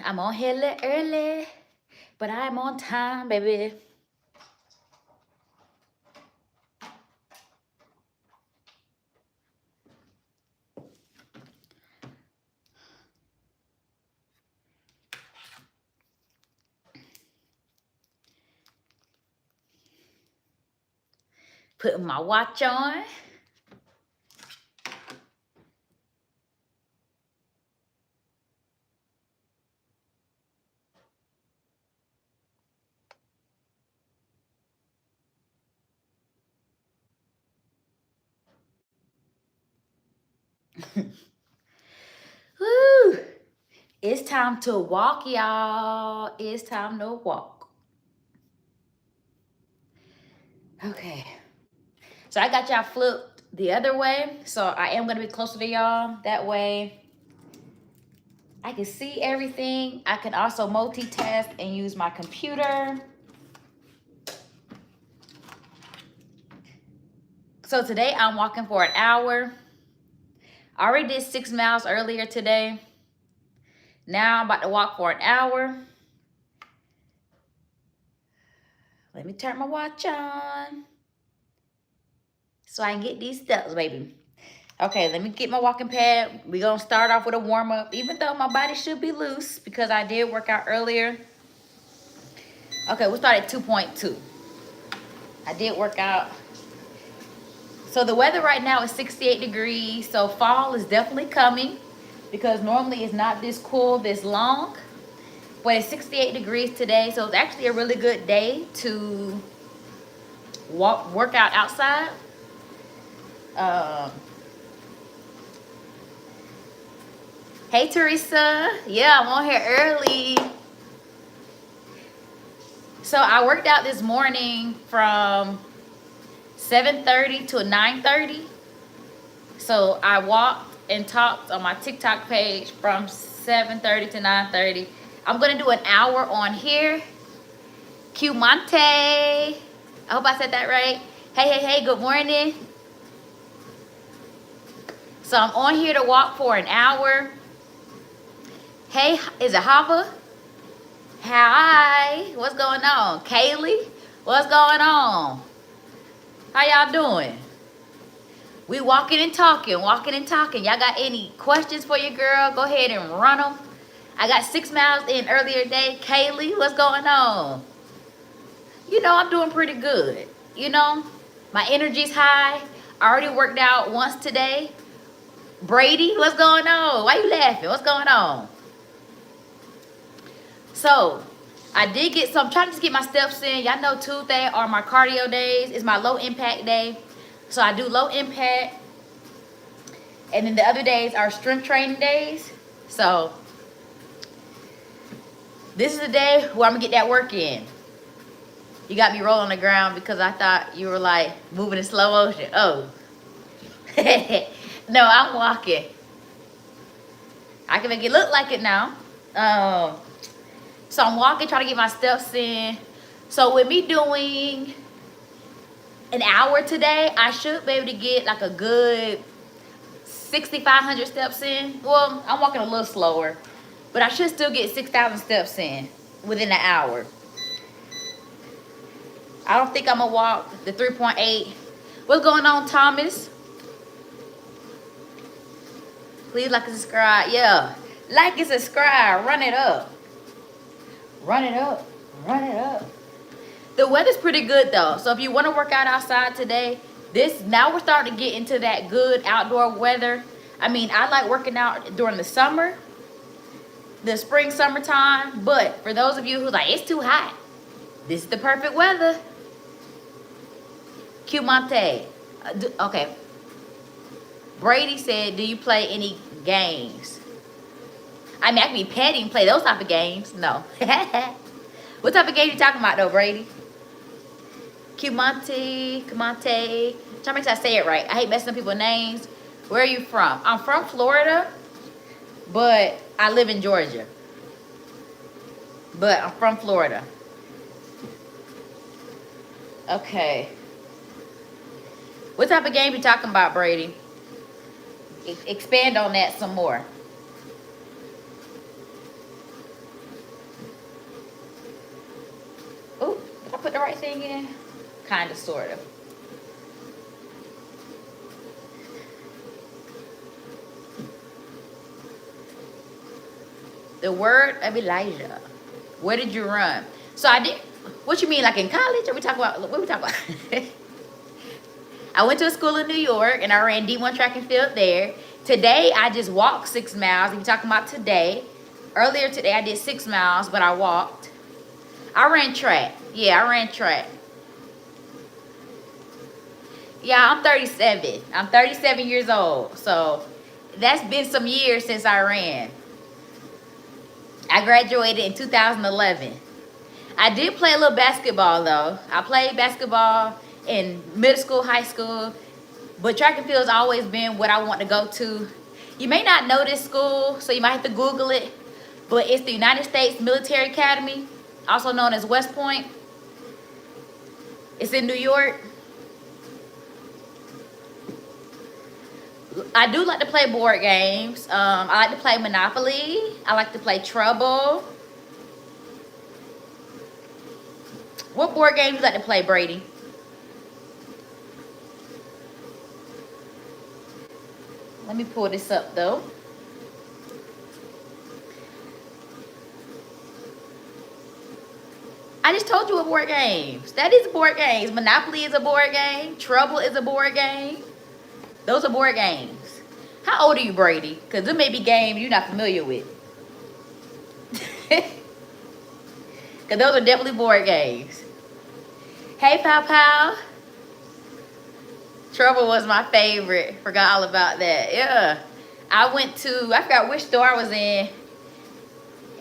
I'm on here a little early, but I'm on time, baby. Putting my watch on. Woo! It's time to walk, y'all. It's time to walk. Okay. So I got y'all flipped the other way. So I am going to be closer to y'all. That way I can see everything. I can also multitask and use my computer. So today I'm walking for an hour. I already did 6 miles earlier today. Now I'm about to walk for an hour. Let me turn my watch on so I can get these steps, baby. Okay, let me get my walking pad. We're going to start off with a warm-up, even though my body should be loose because I did work out earlier. Okay, we'll start at 2.2. I did work out. So the weather right now is 68 degrees. So fall is definitely coming because normally it's not this cool, this long. But it's 68 degrees today. So it's actually a really good day to work out outside. Hey, Teresa. Yeah, I'm on here early. So I worked out this morning from 7:30 to 9:30. So I walked and talked on my TikTok page from 7:30 to 9:30. I'm going to do an hour on here. Q Monte. I hope I said that right. Hey, good morning. So I'm on here to walk for an hour. Hey, is it Hava? Hi, what's going on? Kaylee, what's going on? How y'all doing? We walking and talking. Y'all got any questions for your girl? Go ahead and run them. I got 6 miles in earlier today. Kaylee, what's going on? You know, I'm doing pretty good. You know, my energy's high. I already worked out once today. Brady, what's going on? Why you laughing? What's going on? So, I did get some, trying to just get my steps in. Y'all know Tuesday are my cardio days. It's my low impact day. So I do low impact. And then the other days are strength training days. So, this is the day where I'm going to get that work in. You got me rolling on the ground because I thought you were like moving in slow motion. Oh. No, I'm walking. I can make it look like it now. So I'm walking, trying to get my steps in. So with me doing an hour today, I should be able to get like a good 6,500 steps in. Well, I'm walking a little slower, but I should still get 6,000 steps in within an hour. I don't think I'm gonna walk the 3.8. What's going on, Thomas? Please like and subscribe. Yeah, like and subscribe. Run it up. Run it up. Run it up. The weather's pretty good though. So if you want to work out outside today, now we're starting to get into that good outdoor weather. I mean, I like working out during the summer, the spring, summertime. But for those of you who like, it's too hot, this is the perfect weather. Q Monte. Okay. Brady said, do you play any games? I mean, I can be petty and play those type of games. No. What type of game you talking about though, Brady? Kumante. Trying to make sure I say it right. I hate messing up people's names. Where are you from? I'm from Florida, but I live in Georgia. But I'm from Florida. Okay. What type of game you talking about, Brady? Expand on that some more. the right thing in? Kind of, sort of. The word of Elijah. Where did you run? So I did. What you mean, like in college? Or we talk about what we talk about? I went to a school in New York and I ran D1 track and field there. Today I just walked 6 miles. If you're talking about today, earlier today I did 6 miles, but I walked. I ran track. Yeah, I ran track. Yeah, I'm 37. I'm 37 years old. So that's been some years since I ran. I graduated in 2011. I did play a little basketball though. I played basketball in middle school, high school, but track and field has always been what I want to go to. You may not know this school, so you might have to Google it, but it's the United States Military Academy, also known as West Point. It's in New York. I do like to play board games. I like to play Monopoly. I like to play Trouble. What board games you like to play, Brady? Let me pull this up though. I just told you what board games. That is board games. Monopoly is a board game. Trouble is a board game. Those are board games. How old are you, Brady? Because there may be games you're not familiar with. Because those are definitely board games. Hey, Pow Pow. Trouble was my favorite. Forgot all about that. Yeah. I went to, I forgot which store I was in.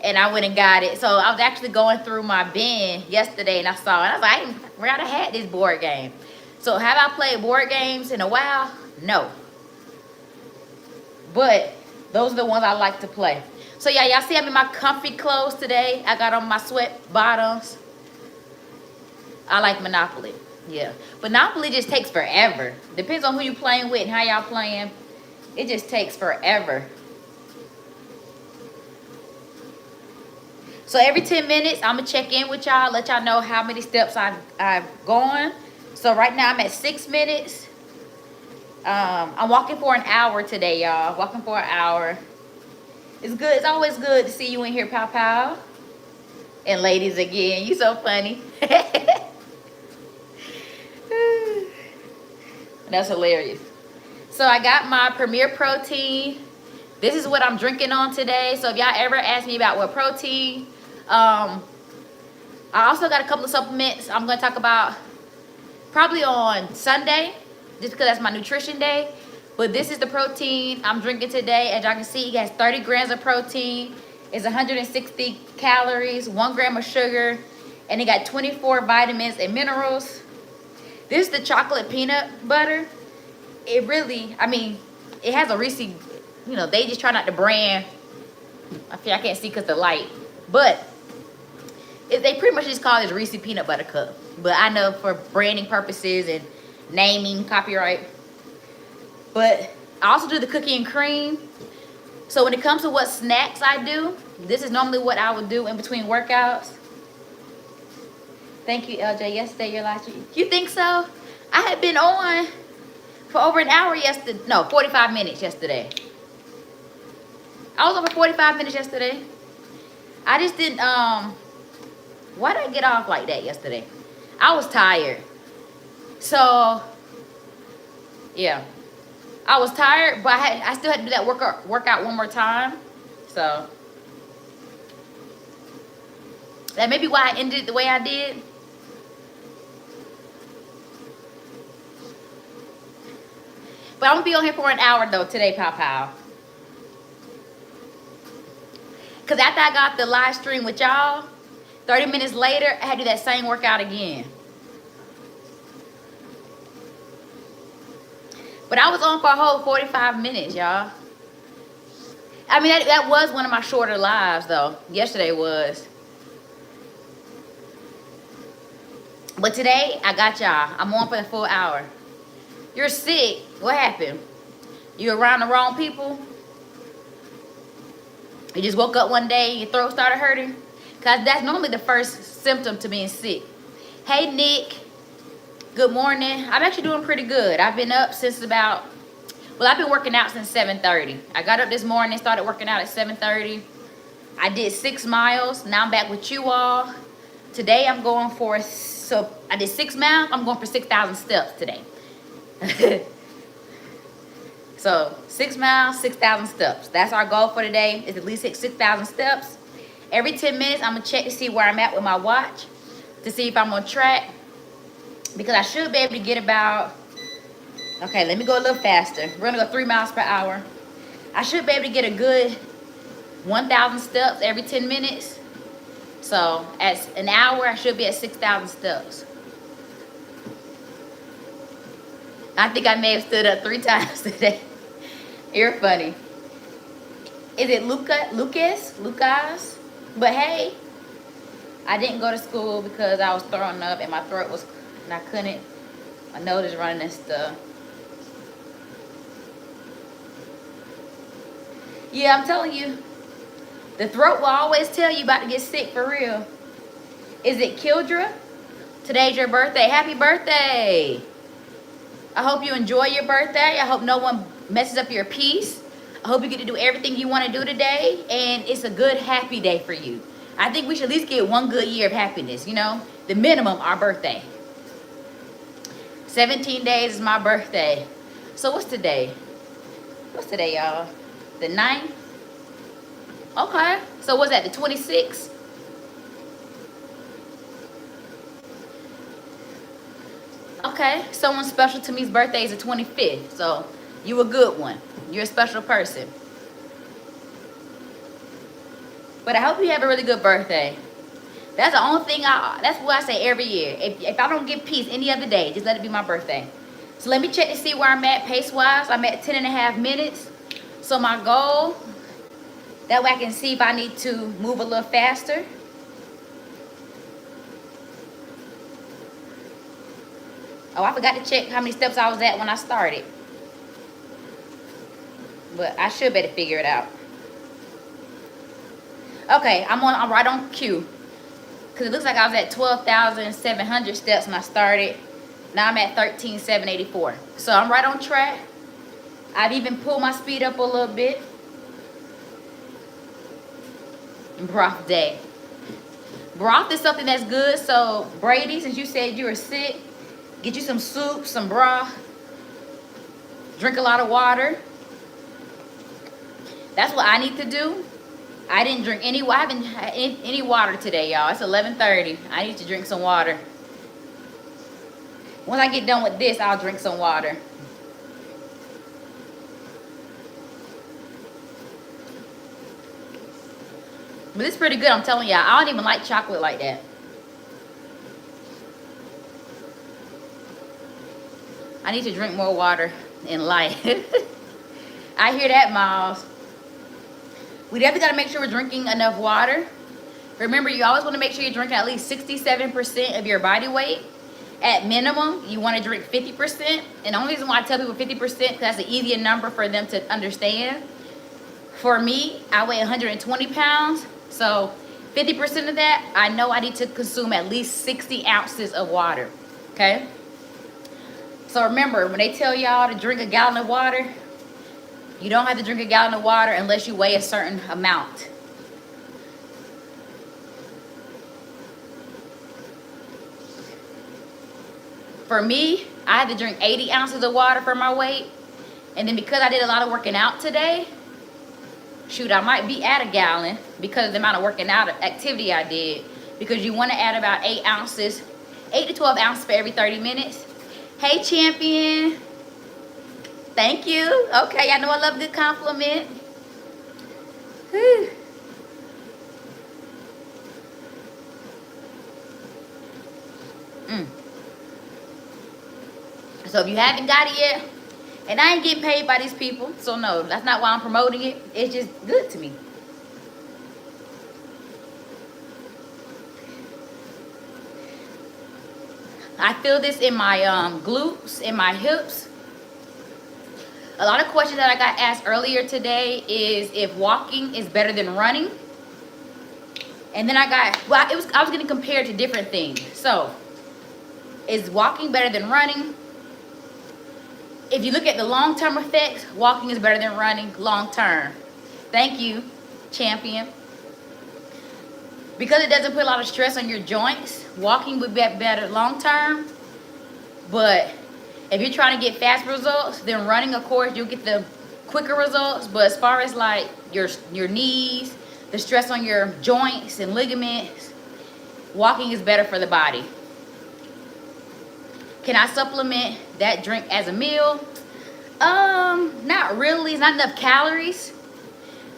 And I went and got it. So I was actually going through my bin yesterday and I saw it. I was like, I forgot I had this board game. So have I played board games in a while? No. But those are the ones I like to play. So yeah, y'all see I'm in my comfy clothes today. I got on my sweat bottoms. I like Monopoly. Yeah. Monopoly just takes forever. Depends on who you playing with and how y'all playing. It just takes forever. So every 10 minutes, I'm going to check in with y'all, let y'all know how many steps I've gone. So right now I'm at 6 minutes. I'm walking for an hour today, y'all. Walking for an hour. It's good. It's always good to see you in here, Pow Pow. And ladies again. You so funny. That's hilarious. So I got my Premier Protein. This is what I'm drinking on today. So if y'all ever ask me about what protein, I also got a couple of supplements I'm going to talk about probably on Sunday, just because that's my nutrition day. But this is the protein I'm drinking today. As y'all can see, it has 30 grams of protein. It's 160 calories, 1 gram of sugar, and it got 24 vitamins and minerals. This is the chocolate peanut butter. It really, I mean, it has a Reese, you know, they just try not to brand. I feel I can't see because the light. But they pretty much just call this Reese Peanut Butter Cup. But I know for branding purposes and naming, copyright. But I also do the cookie and cream. So when it comes to what snacks I do, this is normally what I would do in between workouts. Thank you, LJ. Yesterday, your last week. You think so? I had been on for over an hour yesterday. No, 45 minutes yesterday. I was over 45 minutes yesterday. I just didn't, why did I get off like that yesterday? I was tired. So, yeah. I was tired, but I still had to do that workout one more time. So, that may be why I ended it the way I did. But I'm going to be on here for an hour, though, today, Pow Pow. Because after I got the live stream with y'all, 30 minutes later, I had to do that same workout again. But I was on for a whole 45 minutes, y'all. I mean, that was one of my shorter lives, though. Yesterday was. But today, I got y'all. I'm on for the full hour. You're sick. What happened? You around the wrong people? You just woke up one day, your throat started hurting? Because that's normally the first symptom to being sick. Hey, Nick. Good morning. I'm actually doing pretty good. I've been up since about, well, I've been working out since 7:30. I got up this morning, started working out at 7:30. I did 6 miles. Now I'm back with you all. Today I'm going for, so I did 6 miles. I'm going for 6,000 steps today. So 6 miles, 6,000 steps. That's our goal for today, is at least hit 6,000 steps. Every 10 minutes, I'm gonna check to see where I'm at with my watch, to see if I'm on track. Because I should be able to get about, okay, let me go a little faster. We're gonna go 3 miles per hour. I should be able to get a good 1,000 steps every 10 minutes. So at an hour, I should be at 6,000 steps. I think I may have stood up 3 times today. You're funny. Is it Lucas? But hey, I didn't go to school because I was throwing up and my throat was, and I couldn't. My nose is running and stuff. Yeah, I'm telling you, the throat will always tell you about to get sick for real. Is it Kildra? Today's your birthday. Happy birthday. I hope you enjoy your birthday. I hope no one messes up your peace. I hope you get to do everything you want to do today. And it's a good, happy day for you. I think we should at least get 1 good year of happiness, you know? The minimum, our birthday. 17 days is my birthday. So what's today? What's today, y'all? The 9th? Okay. So what's that, the 26th? Okay. Someone special to me's birthday is the 25th. So you a good one. You're a special person. But I hope you have a really good birthday. That's the only thing that's what I say every year. If I don't get peace any other day, just let it be my birthday. So let me check to see where I'm at pace-wise. I'm at 10.5 minutes. So my goal, that way I can see if I need to move a little faster. Oh, I forgot to check how many steps I was at when I started. But I should better figure it out. Okay, I'm right on cue. Because it looks like I was at 12,700 steps when I started. Now I'm at 13,784. So I'm right on track. I've even pulled my speed up a little bit. Broth day. Broth is something that's good. So Brady, since you said you were sick, get you some soup, some broth. Drink a lot of water. That's what I need to do. I didn't drink I haven't had any water today, y'all. It's 11:30. I need to drink some water. Once I get done with this, I'll drink some water. But it's pretty good, I'm telling y'all. I don't even like chocolate like that. I need to drink more water in life. I hear that, Miles. We definitely got to make sure we're drinking enough water. Remember, you always want to make sure you're drinking at least 67% of your body weight. At minimum, you want to drink 50%. And the only reason why I tell people 50% because that's an easier number for them to understand. For me, I weigh 120 pounds. So 50% of that, I know I need to consume at least 60 ounces of water. Okay? So remember, when they tell y'all to drink a gallon of water, you don't have to drink a gallon of water unless you weigh a certain amount. For me, I had to drink 80 ounces of water for my weight. And then because I did a lot of working out today, shoot, I might be at a gallon because of the amount of working out activity I did. Because you want to add about 8 to 12 ounces for every 30 minutes. Hey, champion. Thank you. Okay, I know I love a good compliment. Whew. So if you haven't got it yet, and I ain't getting paid by these people, so no, that's not why I'm promoting it. It's just good to me. I feel this in my glutes, in my hips. A lot of questions that I got asked earlier today is if walking is better than running. And then I was getting compared to different things. So Is walking better than running? If you look at the long-term effects, walking is better than running long-term. Thank you, champion. Because it doesn't put a lot of stress on your joints, walking would be better long-term. But if you're trying to get fast results, then running, of course, you'll get the quicker results. But as far as like your knees, the stress on your joints and ligaments, walking is better for the body. Can I supplement that drink as a meal? Not really. It's not enough calories.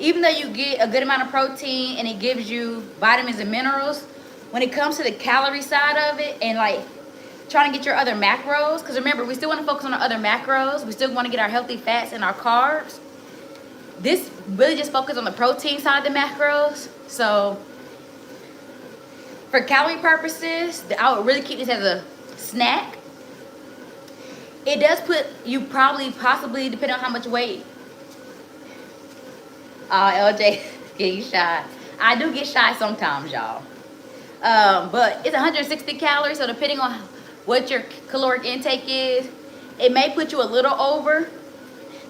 Even though you get a good amount of protein and it gives you vitamins and minerals, when it comes to the calorie side of it and like trying to get your other macros, because remember, we still want to focus on our other macros. We still want to get our healthy fats and our carbs. This really just focuses on the protein side of the macros. So for calorie purposes, I would really keep this as a snack. It does put you possibly, depending on how much weight. LJ getting shy. I do get shy sometimes, y'all. But it's 160 calories, so depending on what your caloric intake is, it may put you a little over.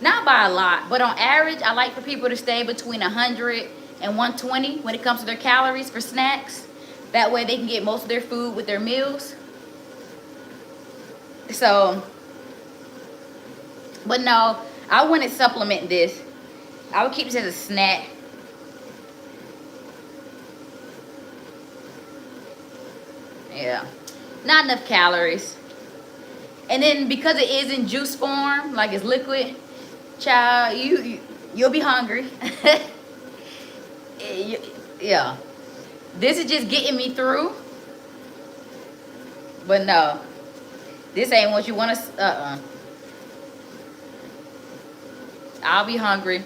Not by a lot, but on average, I like for people to stay between 100 and 120 when it comes to their calories for snacks. That way they can get most of their food with their meals. So, but no, I wouldn't supplement this. I would keep this as a snack. Yeah, not enough calories. And then because it is in juice form, like it's liquid, child, you'll be hungry. Yeah, this is just getting me through. But no, this ain't what you want to. I'll be hungry.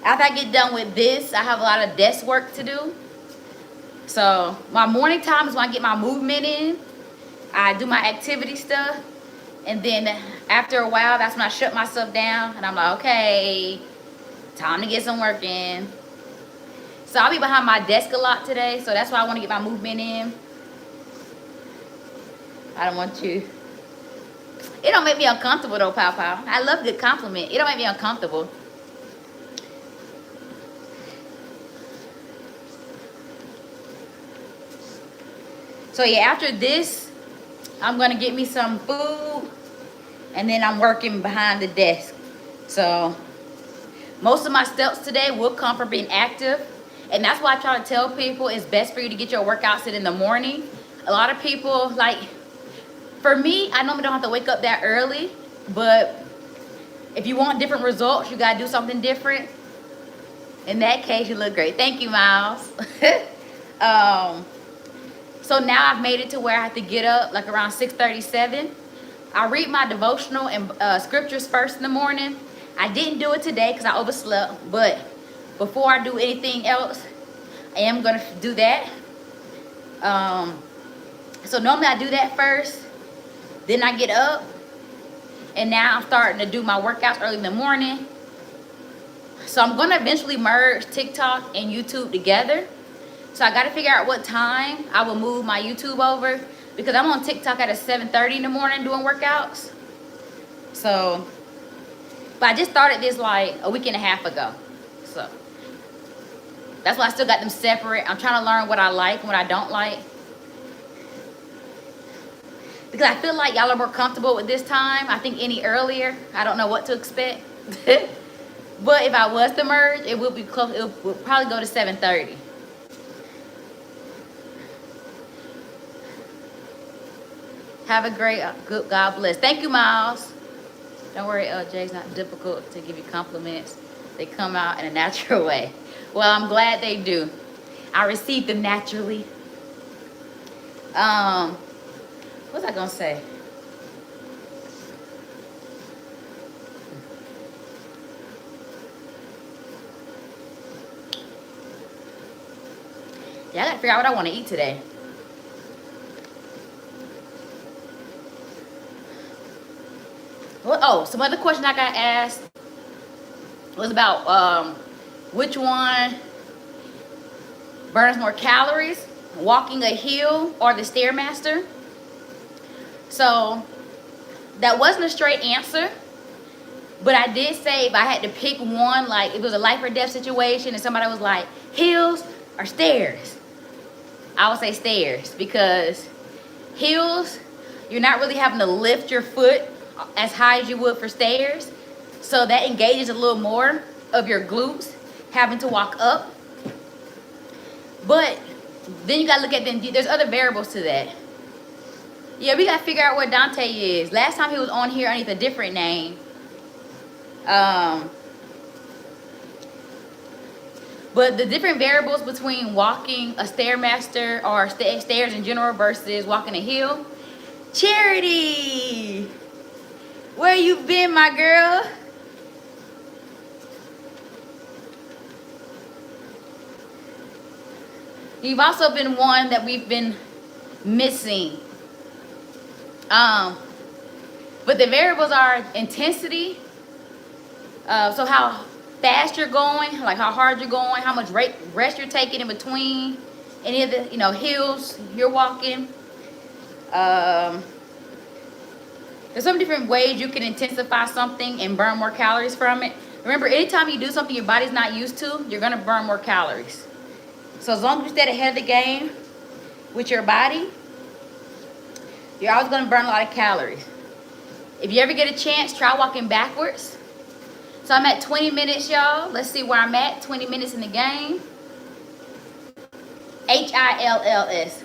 After I get done with this, I have a lot of desk work to do. So my morning time is when I get my movement in. I do my activity stuff. And then after a while, that's when I shut myself down. And I'm like, okay, time to get some work in. So I'll be behind my desk a lot today. So that's why I want to get my movement in. I don't want you. It don't make me uncomfortable though, Pow Pow. I love a good compliment. It don't make me uncomfortable. So yeah, after this, I'm gonna get me some food and then I'm working behind the desk. So most of my steps today will come from being active. And that's why I try to tell people it's best for you to get your workouts in the morning. A lot of people, like, for me, I normally don't have to wake up that early. But if you want different results, you gotta do something different. In that case, you look great. Thank you, Miles. So now I've made it to where I have to get up like around 6:37. I read my devotional and scriptures first in the morning. I didn't do it today because I overslept. But before I do anything else, I am going to do that. So normally I do that first. Then I get up. And now I'm starting to do my workouts early in the morning. So I'm going to eventually merge TikTok and YouTube together. So I got to figure out what time I will move my YouTube over. Because I'm on TikTok at 7:30 in the morning doing workouts. So, but I just started this like a week and a half ago. So, that's why I still got them separate. I'm trying to learn what I like and what I don't like. Because I feel like y'all are more comfortable with this time. I think any earlier, I don't know what to expect. But if I was to merge, it would be close. It would probably go to 7:30. Have a great, good, God bless. Thank you, Miles. Don't worry, LJ, it's not difficult to give you compliments. They come out in a natural way. Well, I'm glad they do. I received them naturally. What was I going to say? Yeah, I got to figure out what I want to eat today. Oh, some other question I got asked was about which one burns more calories. walking a hill or the Stairmaster. So that wasn't a straight answer, but I did say if I had to pick one, like it was a life or death situation and somebody was like, hills or stairs, I would say stairs, because hills, you're not really having to lift your foot as high as you would for stairs. So that engages a little more of your glutes, having to walk up. But then you gotta look at them, there's other variables to that. Yeah, we gotta figure out where Dante is. Last time he was on here underneath a different name. But the different variables between walking a Stairmaster or stairs in general versus walking a hill. Charity, where you been, my girl? You've also been one that we've been missing. But the variables are intensity. So how fast you're going, like how hard you're going, how much rest you're taking in between any of the, hills you're walking. There's some different ways you can intensify something and burn more calories from it. Remember, anytime you do something your body's not used to, you're gonna burn more calories. So as long as you stay ahead of the game with your body, you're always gonna burn a lot of calories. If you ever get a chance, try walking backwards. So I'm at 20 minutes, y'all. Let's see where I'm at. 20 minutes in the game. Hills.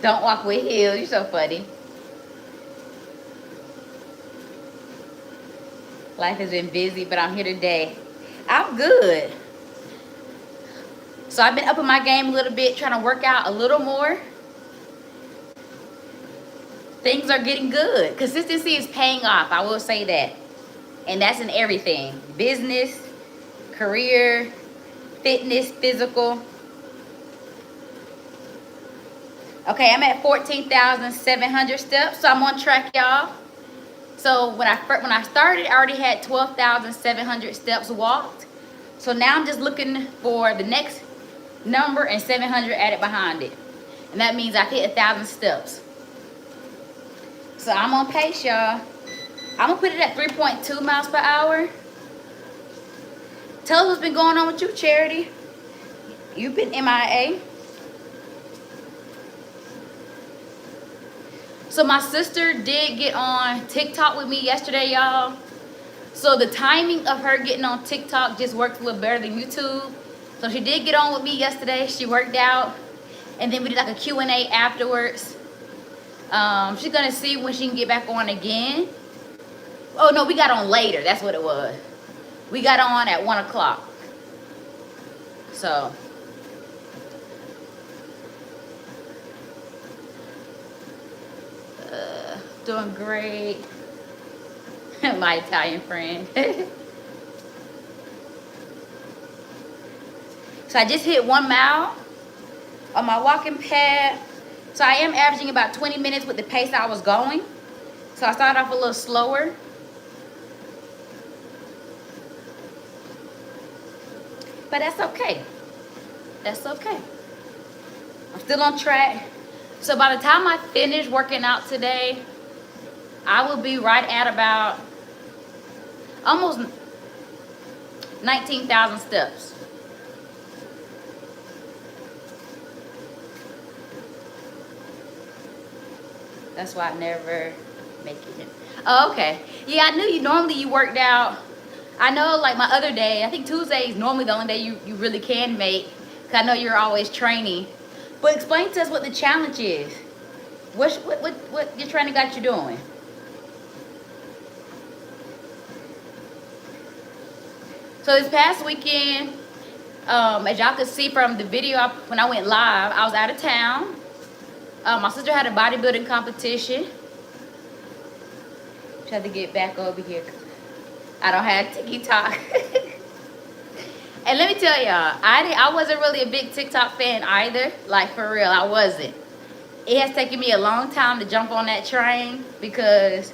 Don't walk with heels. You're so funny. Life has been busy, but I'm here today. I'm good. So I've been upping my game a little bit, trying to work out a little more. Things are getting good. Consistency is paying off. I will say that. And that's in everything. Business, career, fitness, physical. Okay, I'm at 14,700 steps. So I'm on track, y'all. So when I started, I already had 12,700 steps walked. So now I'm just looking for the next number and 700 added behind it. And that means I've hit 1,000 steps. So I'm on pace, y'all. I'm gonna put it at 3.2 miles per hour. Tell us what's been going on with you, Charity. You've been MIA. So my sister did get on TikTok with me yesterday, y'all. So the timing of her getting on TikTok just worked a little better than YouTube. So she did get on with me yesterday. She worked out. And then we did like a Q&A afterwards. She's going to see when she can get back on again. Oh, no, we got on later. That's what it was. We got on at 1 o'clock. So. Doing great. My Italian friend. So I just hit 1 mile on my walking pad. So I am averaging about 20 minutes with the pace I was going. So I started off a little slower. But that's okay. That's okay. I'm still on track. So by the time I finish working out today, I will be right at about almost 19,000 steps. That's why I never make it. Oh, okay. Yeah, I knew normally you worked out. I know like my other day, I think Tuesday is normally the only day you really can make. Cause I know you're always training. But explain to us what the challenge is. What your training got you doing? So this past weekend, as y'all could see from the video when I went live, I was out of town. My sister had a bodybuilding competition. Try to get back over here. I don't have TikTok. And let me tell y'all, I wasn't really a big TikTok fan either. Like for real, I wasn't. It has taken me a long time to jump on that train because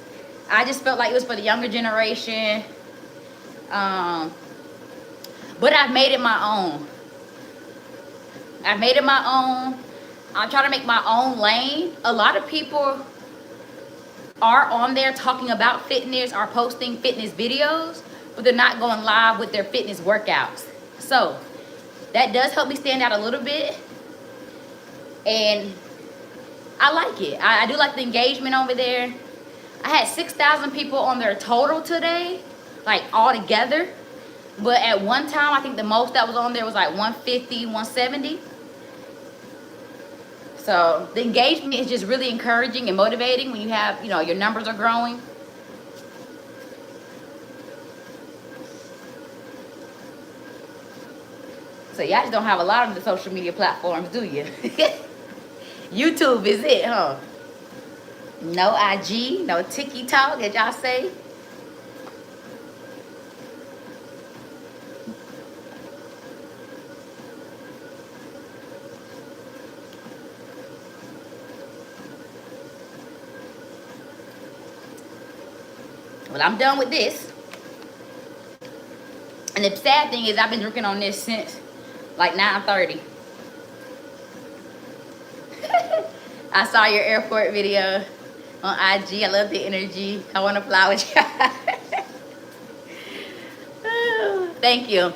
I just felt like it was for the younger generation. But I've made it my own. I made it my own. I'm trying to make my own lane. A lot of people are on there talking about fitness, are posting fitness videos, but they're not going live with their fitness workouts. So that does help me stand out a little bit. And I like it. I do like the engagement over there. I had 6,000 people on there total today, like all together. But at one time, I think the most that was on there was like 150, 170. So the engagement is just really encouraging and motivating when you have, you know, your numbers are growing. So y'all just don't have a lot of the social media platforms, do you? YouTube is it, huh? No IG, no TikTok, as y'all say. Well, I'm done with this. And the sad thing is I've been drinking on this since like 9:30. I saw your airport video on IG. I love the energy. I want to fly with you. Thank you.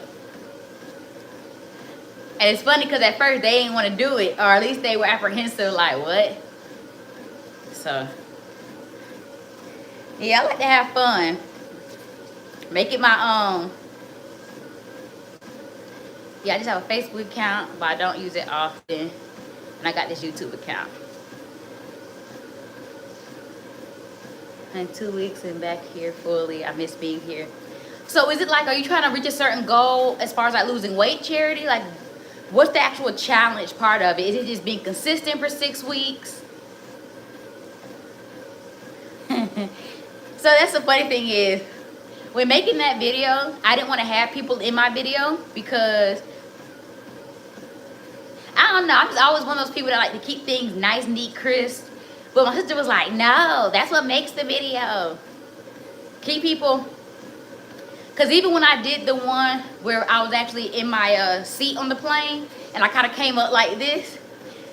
And it's funny because at first they didn't want to do it, or at least they were apprehensive, like, what? So, yeah, I like to have fun. Make it my own. Yeah, I just have a Facebook account, but I don't use it often. And I got this YouTube account. And 2 weeks and back here fully. I miss being here. So is it like, are you trying to reach a certain goal as far as like losing weight, Charity? Like, what's the actual challenge part of it? Is it just being consistent for 6 weeks? So that's the funny thing is, when making that video, I didn't want to have people in my video because, I don't know, I'm just always one of those people that like to keep things nice, neat, crisp. But my sister was like, no, that's what makes the video. Keep people, because even when I did the one where I was actually in my seat on the plane and I kind of came up like this,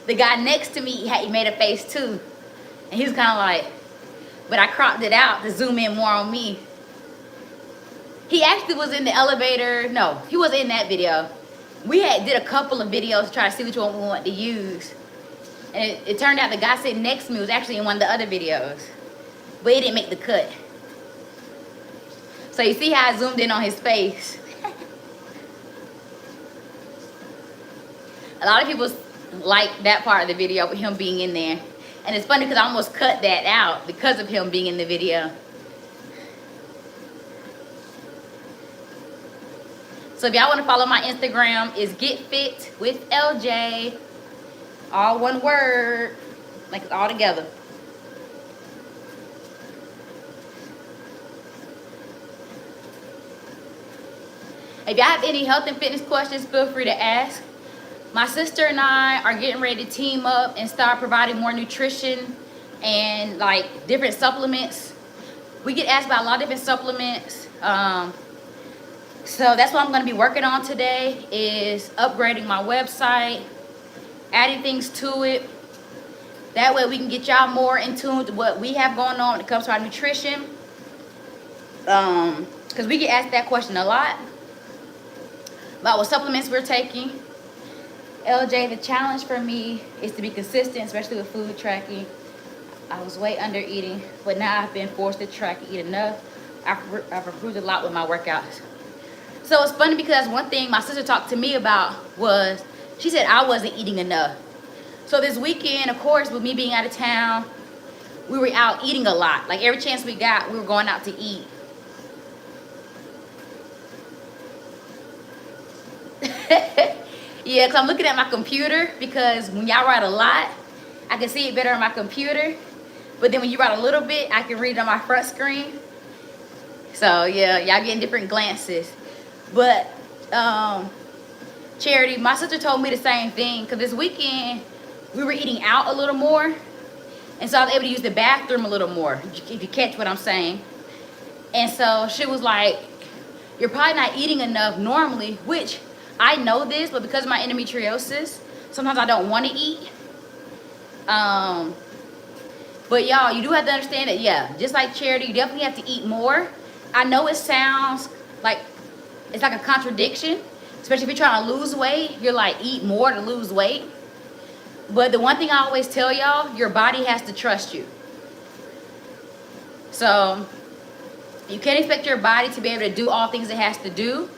the guy next to me, he made a face too. And he was kind of like, but I cropped it out to zoom in more on me. He actually was in the elevator. No, he wasn't in that video. We did a couple of videos to try to see which one we wanted to use. And it turned out the guy sitting next to me was actually in one of the other videos. But it didn't make the cut. So you see how I zoomed in on his face. A lot of people like that part of the video with him being in there. And it's funny because I almost cut that out because of him being in the video. So if y'all want to follow my Instagram, it's Get Fit with LJ. All one word, like it's all together. If y'all have any health and fitness questions, feel free to ask. My sister and I are getting ready to team up and start providing more nutrition and like different supplements. We get asked about a lot of different supplements. So that's what I'm going to be working on today, is upgrading my website, adding things to it. That way we can get y'all more in tune to what we have going on when it comes to our nutrition. Because we get asked that question a lot about what supplements we're taking. LJ, the challenge for me is to be consistent, especially with food tracking. I was way under eating, but now I've been forced to track and eat enough. I've improved a lot with my workouts. So it's funny because one thing my sister talked to me about was, she said I wasn't eating enough. So this weekend, of course, with me being out of town, we were out eating a lot. Like every chance we got, we were going out to eat. Yeah, because I'm looking at my computer, because when y'all write a lot, I can see it better on my computer. But then when you write a little bit, I can read it on my front screen. So yeah, y'all getting different glances. But Charity, my sister told me the same thing, because this weekend we were eating out a little more, and so I was able to use the bathroom a little more, if you catch what I'm saying. And so she was like, you're probably not eating enough normally, which I know this, but because of my endometriosis, Sometimes I don't want to eat. But y'all, you do have to understand that, yeah, just like Charity, you definitely have to eat more. I know it sounds like it's like a contradiction, especially if you're trying to lose weight. You're like, eat more to lose weight. But the one thing I always tell y'all, your body has to trust you. So you can't expect your body to be able to do all things it has to do,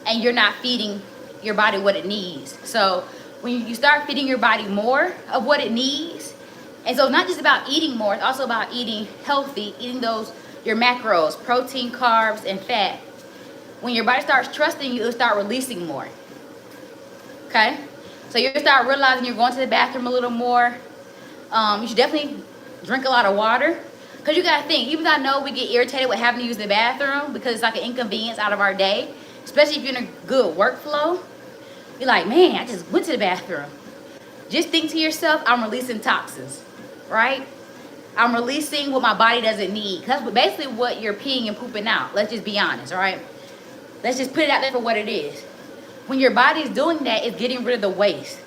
and you're not feeding your body what it needs. So when you start feeding your body more of what it needs, and so it's not just about eating more, it's also about eating healthy, eating your macros, protein, carbs, and fat. When your body starts trusting you, it'll start releasing more. Okay? So you'll start realizing you're going to the bathroom a little more. You should definitely drink a lot of water. Because you got to think, even though I know we get irritated with having to use the bathroom because it's like an inconvenience out of our day, especially if you're in a good workflow, you're like, man, I just went to the bathroom. Just think to yourself, I'm releasing toxins, right? I'm releasing what my body doesn't need. That's basically what you're peeing and pooping out. Let's just be honest, right? Let's just put it out there for what it is. When your body is doing that, it's getting rid of the waste.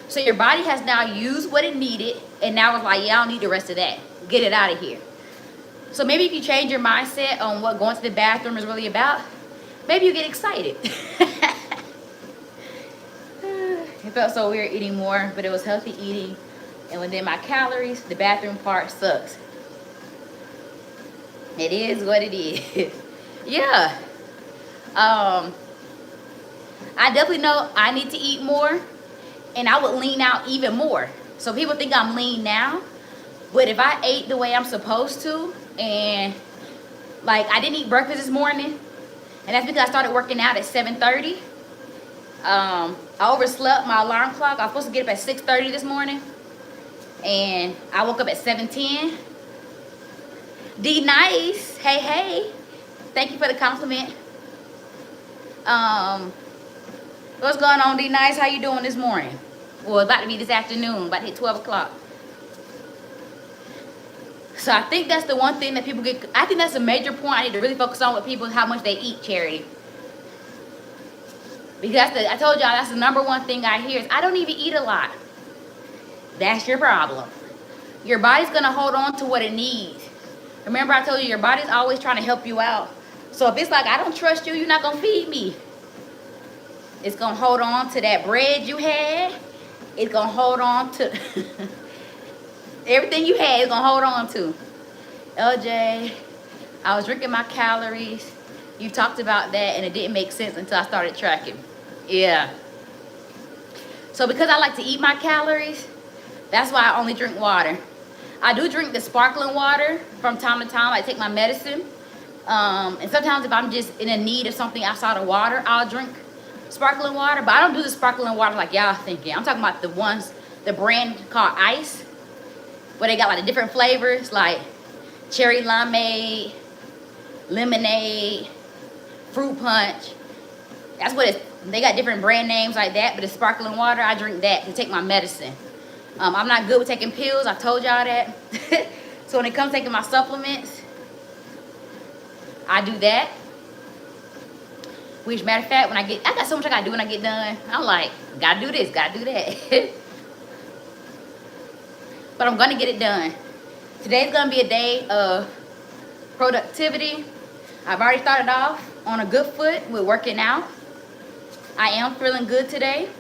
So your body has now used what it needed, and now it's like, yeah, I don't need the rest of that. Get it out of here. So maybe if you change your mindset on what going to the bathroom is really about, maybe you get excited. It felt so weird eating more, but it was healthy eating. And within my calories, the bathroom part sucks. It is what it is. Yeah. I definitely know I need to eat more, and I would lean out even more. So people think I'm lean now, but if I ate the way I'm supposed to, and like I didn't eat breakfast this morning, and that's because I started working out at 7:30. I overslept my alarm clock. I was supposed to get up at 6:30 this morning, and I woke up at 7:10. D Nice, hey, thank you for the compliment. What's going on, D Nice? How you doing this morning? Well, it's about to be this afternoon, about to hit 12 o'clock. So I think that's the one thing that people get. I think that's a major point I need to really focus on with people, how much they eat, Charity. Because I told y'all that's the number one thing I hear is I don't even eat a lot. That's your problem. Your body's gonna hold on to what it needs. Remember I told you your body's always trying to help you out. So if it's like I don't trust you, you're not gonna feed me. It's gonna hold on to that bread you had. It's gonna hold on to everything you had. It's gonna hold on to. LJ, I was drinking my calories. You talked about that, and it didn't make sense until I started tracking. Yeah. So because I like to eat my calories, that's why I only drink water. I do drink the sparkling water from time to time. I take my medicine. And sometimes if I'm just in a need of something outside of water, I'll drink sparkling water. But I don't do the sparkling water like y'all thinking. I'm talking about the brand called Ice, where they got like the different flavors like cherry limeade, lemonade, fruit punch. That's what it's. They got different brand names like that, but the sparkling water, I drink that to take my medicine. I'm not good with taking pills. I told y'all that. So when it comes to taking my supplements, I do that. Which, matter of fact, I got so much I gotta do when I get done. I'm like, gotta do this, gotta do that. But I'm gonna get it done. Today's gonna be a day of productivity. I've already started off on a good foot with working out. I am feeling good today.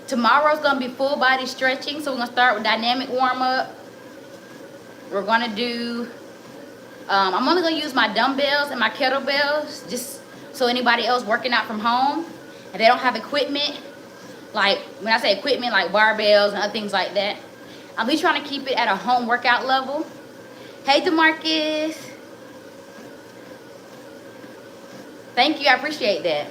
Tomorrow's gonna be full body stretching, so we're gonna start with dynamic warm up. We're gonna do, I'm only gonna use my dumbbells and my kettlebells, just so anybody else working out from home, and they don't have equipment, like, when I say equipment, like barbells and other things like that. I'm just trying to keep it at a home workout level. Hey, DeMarcus. Thank you, I appreciate that.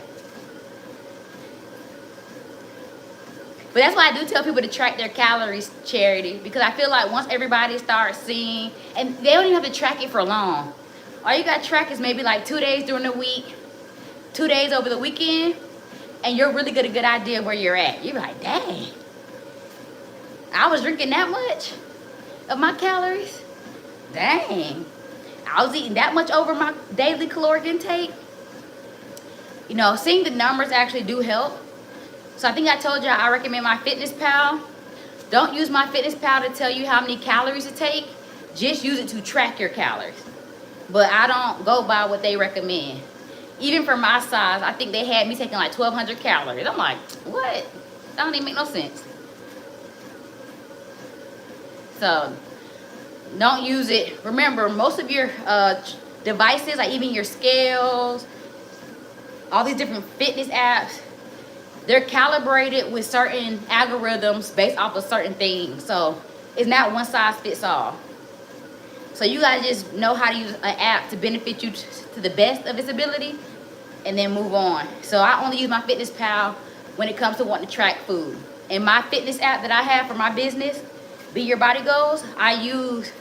But that's why I do tell people to track their calories, Charity, because I feel like once everybody starts seeing, and they don't even have to track it for long. All you got to track is maybe like 2 days during the week, 2 days over the weekend, and you'll really get a good idea of where you're at. You're like, dang, I was drinking that much of my calories? Dang, I was eating that much over my daily caloric intake? You know, seeing the numbers actually do help. So I think I told you I recommend MyFitnessPal. Don't use MyFitnessPal to tell you how many calories to take. Just use it to track your calories. But I don't go by what they recommend. Even for my size, I think they had me taking like 1,200 calories. I'm like, what? That don't even make no sense. So don't use it. Remember, most of your devices, like even your scales, all these different fitness apps, they're calibrated with certain algorithms based off of certain things. So it's not one size fits all. So you gotta just know how to use an app to benefit you to the best of its ability, and then move on. So I only use MyFitnessPal when it comes to wanting to track food. And my fitness app that I have for my business, Be Your Body Goals, I use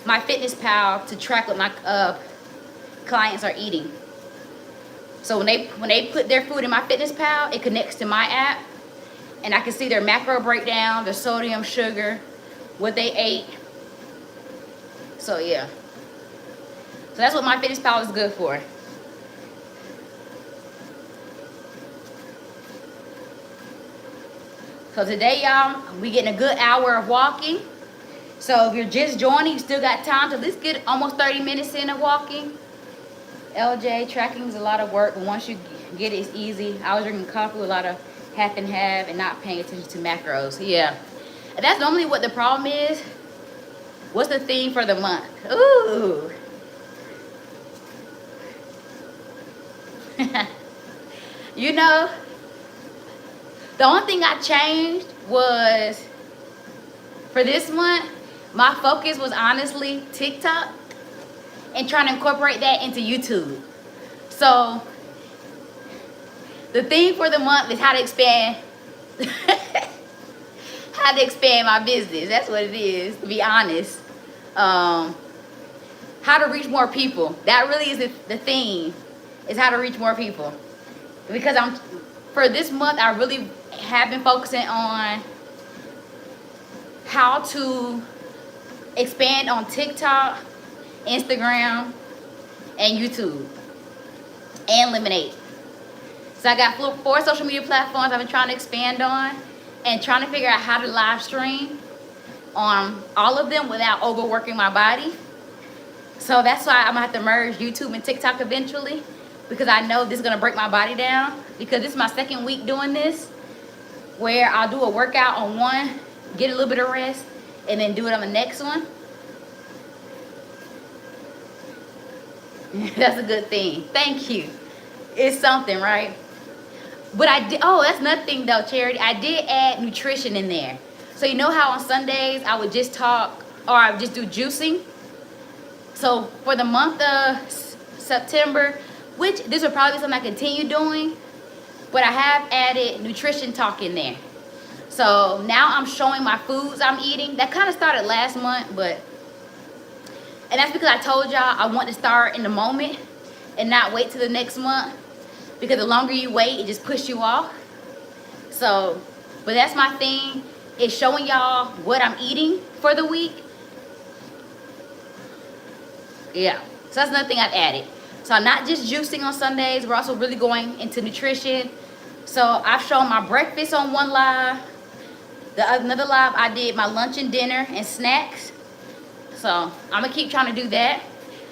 MyFitnessPal to track what my clients are eating. So when they put their food in MyFitnessPal, it connects to my app, and I can see their macro breakdown, their sodium, sugar, what they ate. So yeah. So that's what MyFitnessPal is good for. So today, y'all, we getting a good hour of walking. So if you're just joining, you still got time to at least get almost 30 minutes in of walking. LJ, tracking is a lot of work, but once you get it, it's easy. I was drinking coffee with a lot of half and half and not paying attention to macros. Yeah. And that's normally what the problem is. What's the theme for the month? Ooh. You know, the only thing I changed was, for this month, my focus was honestly TikTok and trying to incorporate that into YouTube. So the theme for the month is how to expand how to expand my business. That's what it is, to be honest. How to reach more people. That really is the theme, is how to reach more people. Because for this month, I really have been focusing on how to expand on TikTok, Instagram, and YouTube, and Lemonade. So I got 4 social media platforms I've been trying to expand on, and trying to figure out how to live stream on all of them without overworking my body. So that's why I'm gonna have to merge YouTube and TikTok eventually, because I know this is gonna break my body down, because this is my 2nd week doing this, where I'll do a workout on one, get a little bit of rest, and then do it on the next one. That's a good thing. Thank you. It's something, right? But I did, oh, that's another thing though, Charity. I did add nutrition in there. So you know how on Sundays I would just talk, or I would just do juicing? So for the month of September, which this will probably be something I continue doing, but I have added nutrition talk in there. So now I'm showing my foods I'm eating. That kind of started last month, and that's because I told y'all I want to start in the moment and not wait till the next month, because the longer you wait, it just pushes you off. So, but that's my thing, is showing y'all what I'm eating for the week. Yeah, so that's another thing I've added. So I'm not just juicing on Sundays, we're also really going into nutrition. So I've shown my breakfast on one live. Another live, I did my lunch and dinner and snacks. So I'm gonna keep trying to do that.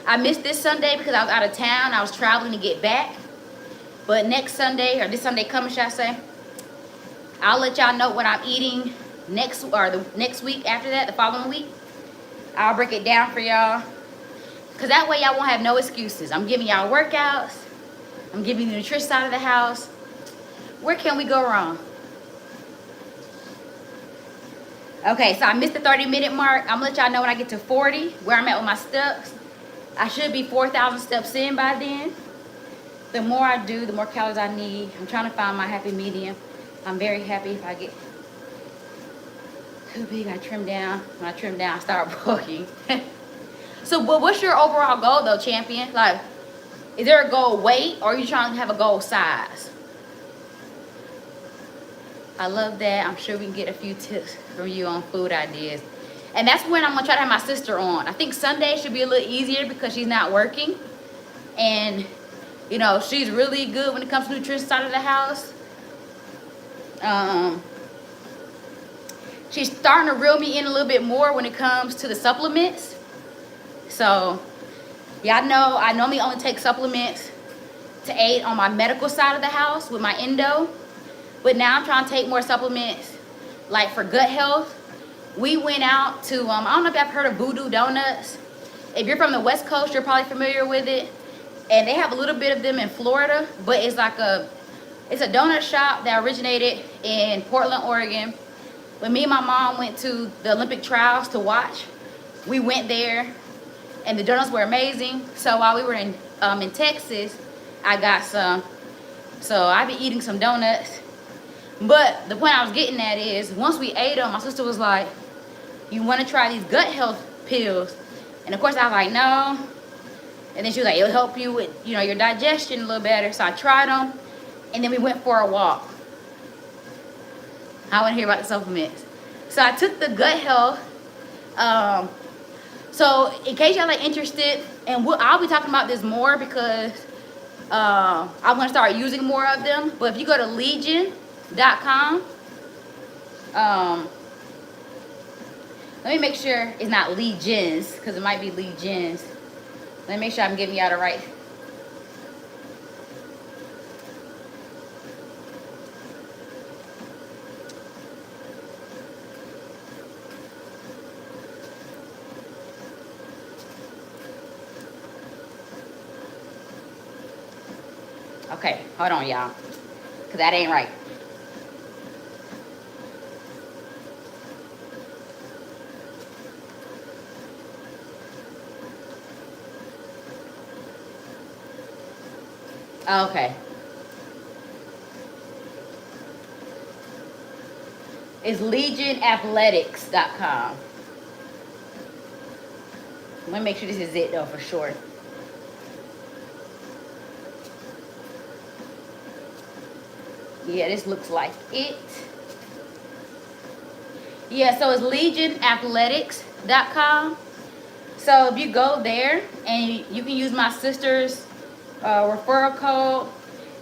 I missed this Sunday because I was out of town. I was traveling to get back. But next Sunday, or this Sunday coming, should I say, I'll let y'all know what I'm eating next, or the next week after that, the following week. I'll break it down for y'all, because that way y'all won't have no excuses. I'm giving y'all workouts. I'm giving you the nutrition side of the house. Where can we go wrong? Okay, so I missed the 30-minute mark. I'm gonna let y'all know when I get to 40, where I'm at with my steps. I should be 4,000 steps in by then. The more I do, the more calories I need. I'm trying to find my happy medium. I'm very happy if I get too big, I trim down. When I trim down, I start bulking. So, but what's your overall goal though, champion? Like, is there a goal weight, or are you trying to have a goal size? I love that. I'm sure we can get a few tips from you on food ideas. And that's when I'm gonna try to have my sister on. I think Sunday should be a little easier because she's not working. And you know, she's really good when it comes to the nutrition side of the house. Um, she's starting to reel me in a little bit more when it comes to the supplements. So, yeah, I normally only take supplements to aid on my medical side of the house with my endo. But now I'm trying to take more supplements, like for gut health. We went out to, I don't know if y'all heard of Voodoo Donuts. If you're from the West Coast, you're probably familiar with it. And they have a little bit of them in Florida, but it's a donut shop that originated in Portland, Oregon. When me and my mom went to the Olympic trials to watch, we went there and the donuts were amazing. So while we were in Texas, I got some. So I've been eating some donuts. But the point I was getting at is, once we ate them, my sister was like, you want to try these gut health pills? And of course I was like, no. And then she was like, it'll help you with, you know, your digestion a little better. So I tried them, and then we went for a walk. I want to hear about the supplements. So I took the gut health. So in case y'all are interested, and I'll be talking about this more because I'm going to start using more of them. But if you go to Legion.com, let me make sure it's not Legions, because it might be Legions. Let me make sure I'm giving y'all the right. Okay, hold on, y'all, because that ain't right. Okay. It's legionathletics.com. Let me make sure this is it though, for sure. Yeah, this looks like it. Yeah, so it's legionathletics.com. So if you go there, and you can use my sister's referral code,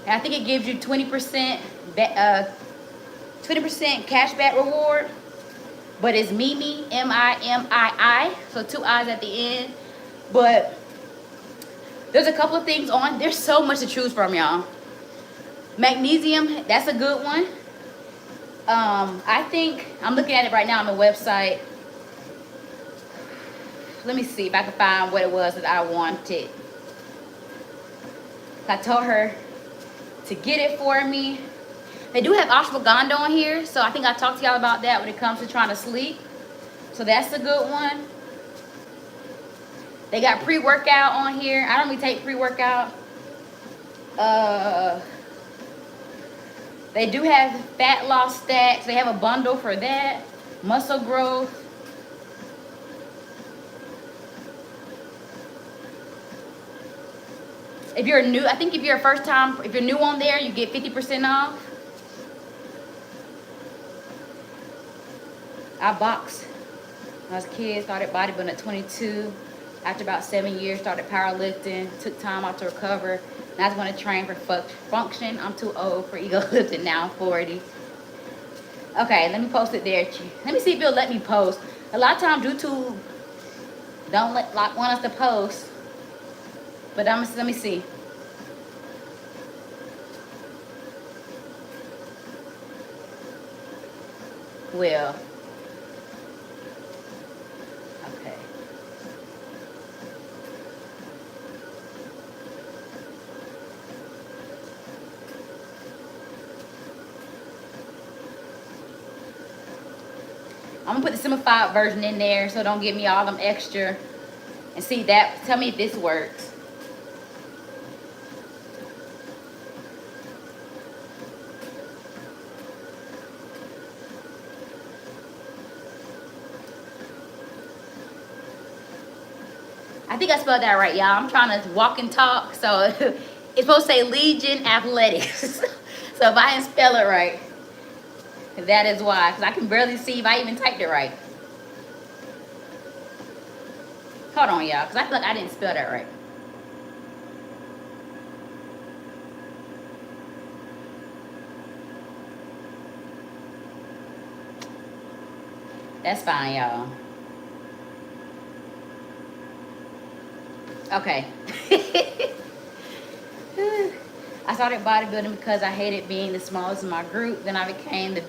and I think it gives you 20% 20% cashback reward. But it's Mimi, Mimii, so 2 I's at the end. But there's a couple of things on. There's so much to choose from, y'all. Magnesium, that's a good one. I think I'm looking at it right now on the website. Let me see if I can find what it was that I wanted. I told her to get it for me. They do have ashwagandha on here, so I think I talked to y'all about that when it comes to trying to sleep. So that's a good one. They got pre-workout on here. I don't really take pre-workout. They do have fat loss stacks. They have a bundle for that. Muscle growth. If you're new, I think if you're if you're new on there, you get 50% off. I boxed when I was a kid, started bodybuilding at 22. After about 7 years, started powerlifting, took time out to recover. Now I just want to train for function. I'm too old for ego lifting now, I'm 40. Okay, let me post it there. Let me see if it'll let me post. A lot of times YouTube don't want us to post. But let me see. Well, okay. I'm gonna put the simplified version in there, so don't give me all them extra. And see that, tell me if this works. I think I spelled that right, y'all. I'm trying to walk and talk, so it's supposed to say Legion Athletics. So if I didn't spell it right, that is why, because I can barely see if I even typed it right. Hold on, y'all, because I feel like I didn't spell that right. That's fine, y'all. Okay. I started bodybuilding because I hated being the smallest in my group. Then I became the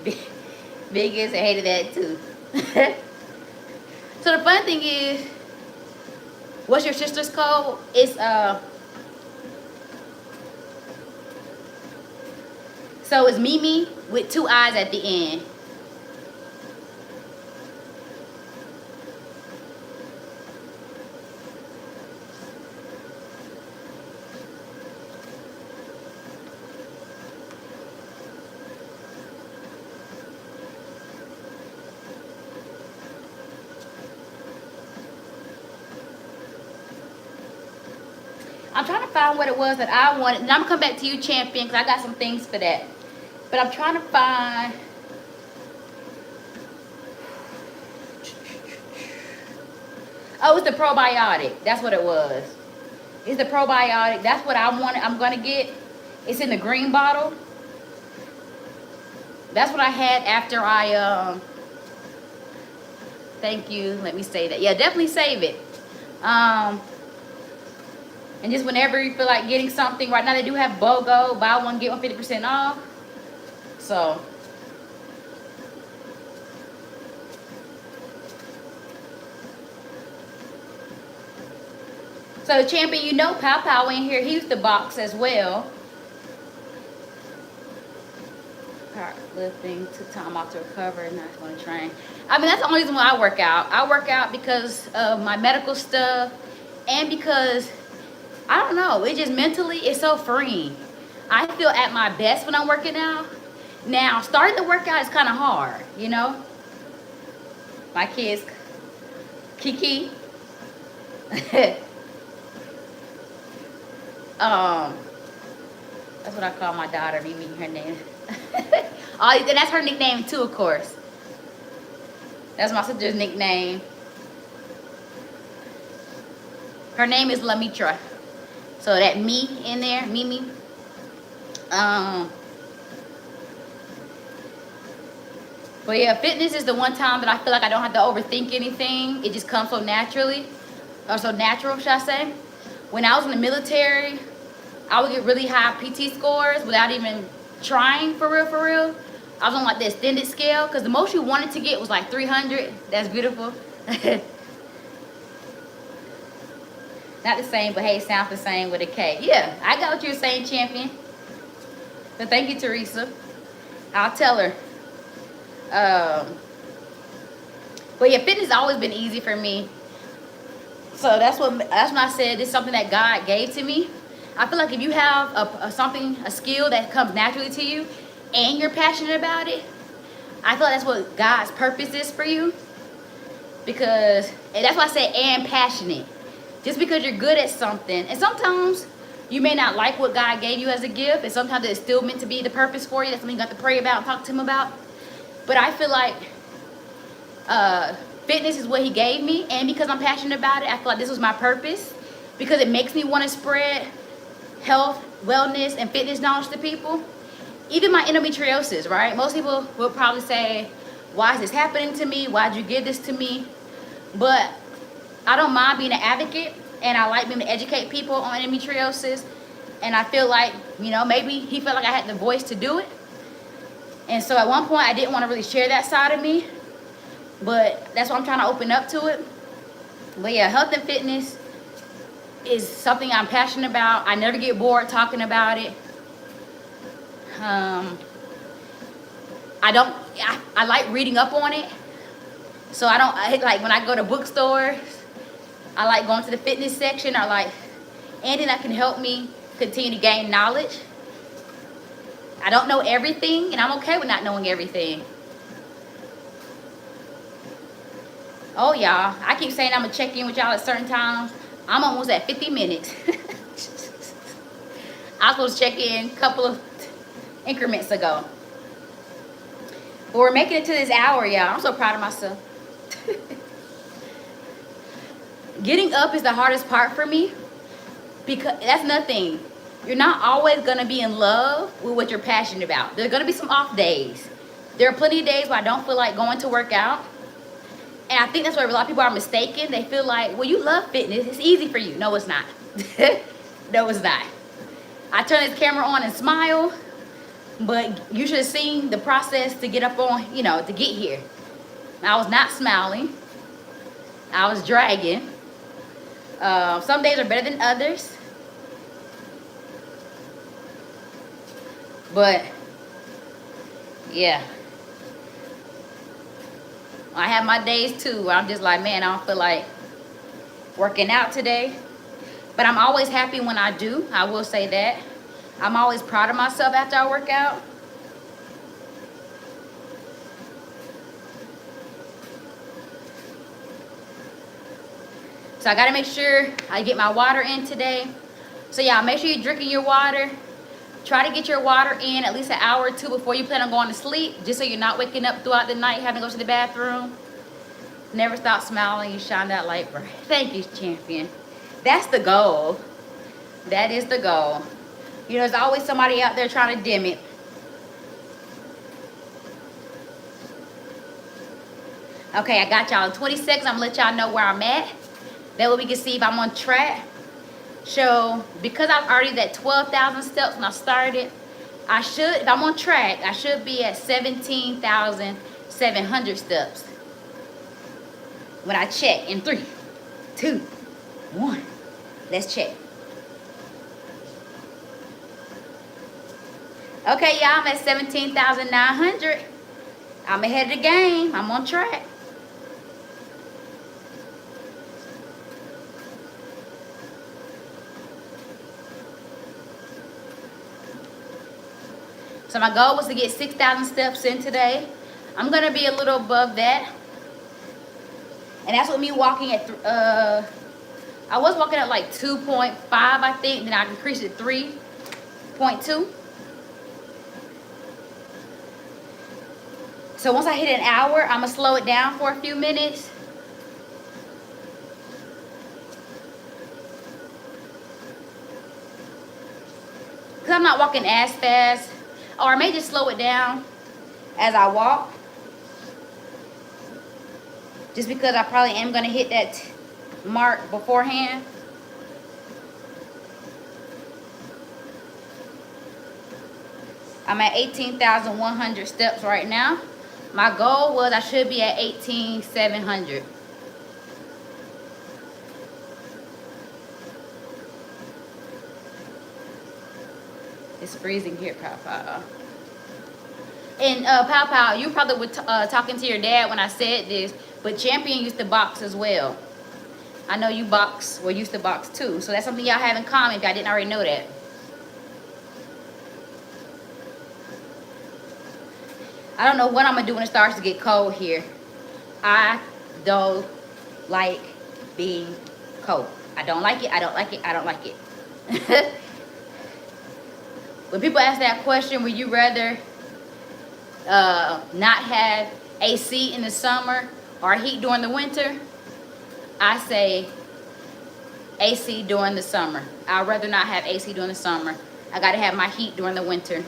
biggest and hated that too. So the fun thing is, what's your sister's code? It's so it's Mimi with 2 eyes at the end. I'm trying to find what it was that I wanted. And I'm gonna come back to you, champion, because I got some things for that. But I'm trying to find. Oh, it's the probiotic. That's what it was. It's the probiotic. That's what I wanted. I'm gonna get. It's in the green bottle. That's what I had after I thank you. Let me say that. Yeah, definitely save it. And just whenever you feel like getting something, right now they do have BOGO, buy one, get one 50% off. So champion, you know Pow Pow in here, he used to box as well. Lifting, took time off to recover, and not going to train. I mean, that's the only reason why I work out. I work out because of my medical stuff, and because I don't know, it just mentally it's so freeing. I feel at my best when I'm working out. Now, starting to work out is kind of hard, you know. My kids, Kiki. That's what I call my daughter, Mimi, her name. And that's her nickname too, of course. That's my sister's nickname. Her name is Lamitra. So that me in there, Mimi. But yeah, fitness is the one time that I feel like I don't have to overthink anything. It just comes so naturally, or so natural, should I say. When I was in the military, I would get really high PT scores without even trying, for real, for real. I was on like the extended scale, because the most you wanted to get was like 300. That's beautiful. Not the same, but hey, it sounds the same with a K. Yeah, I got what you were saying, champion. But thank you, Teresa. I'll tell her. But yeah, fitness has always been easy for me. So that's when I said it's something that God gave to me. I feel like if you have a skill that comes naturally to you, and you're passionate about it, I feel like that's what God's purpose is for you. And that's why I say and passionate. Just because you're good at something, and sometimes you may not like what God gave you as a gift, and sometimes it's still meant to be the purpose for you. That's something you got to pray about and talk to him about. But I feel like fitness is what he gave me, and because I'm passionate about it, I feel like this was my purpose, because it makes me want to spread health, wellness, and fitness knowledge to people. Even my endometriosis, right? Most people will probably say, why is this happening to me? Why'd you give this to me? But I don't mind being an advocate, and I like being to educate people on endometriosis. And I feel like, you know, maybe he felt like I had the voice to do it. And so at one point, I didn't want to really share that side of me. But that's why I'm trying to open up to it. But yeah, health and fitness is something I'm passionate about. I never get bored talking about it. I like reading up on it. So like when I go to bookstores, I like going to the fitness section, or like anything that can help me continue to gain knowledge. I don't know everything, and I'm okay with not knowing everything. Oh, y'all, I keep saying I'm going to check in with y'all at certain times. I'm almost at 50 minutes. I was supposed to check in a couple of increments ago. But we're making it to this hour, y'all. I'm so proud of myself. Getting up is the hardest part for me, because that's nothing. You're not always going to be in love with what you're passionate about. There are going to be some off days. There are plenty of days where I don't feel like going to work out. And I think that's where a lot of people are mistaken. They feel like, well, you love fitness. It's easy for you. No, it's not. No, it's not. I turn this camera on and smile, but you should have seen the process to get up on, you know, to get here. I was not smiling. I was dragging. Some days are better than others. But, yeah. I have my days too where I'm just like, man, I don't feel like working out today. But I'm always happy when I do. I will say that. I'm always proud of myself after I work out. So I gotta make sure I get my water in today. So yeah, make sure you're drinking your water. Try to get your water in at least an hour or two before you plan on going to sleep, just so you're not waking up throughout the night having to go to the bathroom. Never stop smiling. You shine that light bright. Thank you, champion. That's the goal. That is the goal. You know, there's always somebody out there trying to dim it. Okay, I got y'all in 20 seconds. I'm gonna let y'all know where I'm at. That way we can see if I'm on track. So, because I'm already at 12,000 steps when I started, I should, if I'm on track, I should be at 17,700 steps. When I check in 3, 2, 1. Let's check. Okay, y'all, I'm at 17,900. I'm ahead of the game. I'm on track. So my goal was to get 6,000 steps in today. I'm gonna be a little above that. And that's with me walking at, I was walking at like 2.5, I think. Then I increased it 3.2. So once I hit an hour, I'm gonna slow it down for a few minutes. Because I'm not walking as fast. Or I may just slow it down as I walk. Just because I probably am going to hit that mark beforehand. I'm at 18,100 steps right now. My goal was I should be at 18,700. It's freezing here, Pow Pow. And Pow Pow, you probably were talking to your dad when I said this, but Champion used to box as well. I know you box, well, used to box too. So that's something y'all have in common if I didn't already know that. I don't know what I'm going to do when it starts to get cold here. I don't like being cold. I don't like it. I don't like it. I don't like it. When people ask that question, would you rather not have AC in the summer or heat during the winter? I say AC during the summer. I'd rather not have AC during the summer. I got to have my heat during the winter.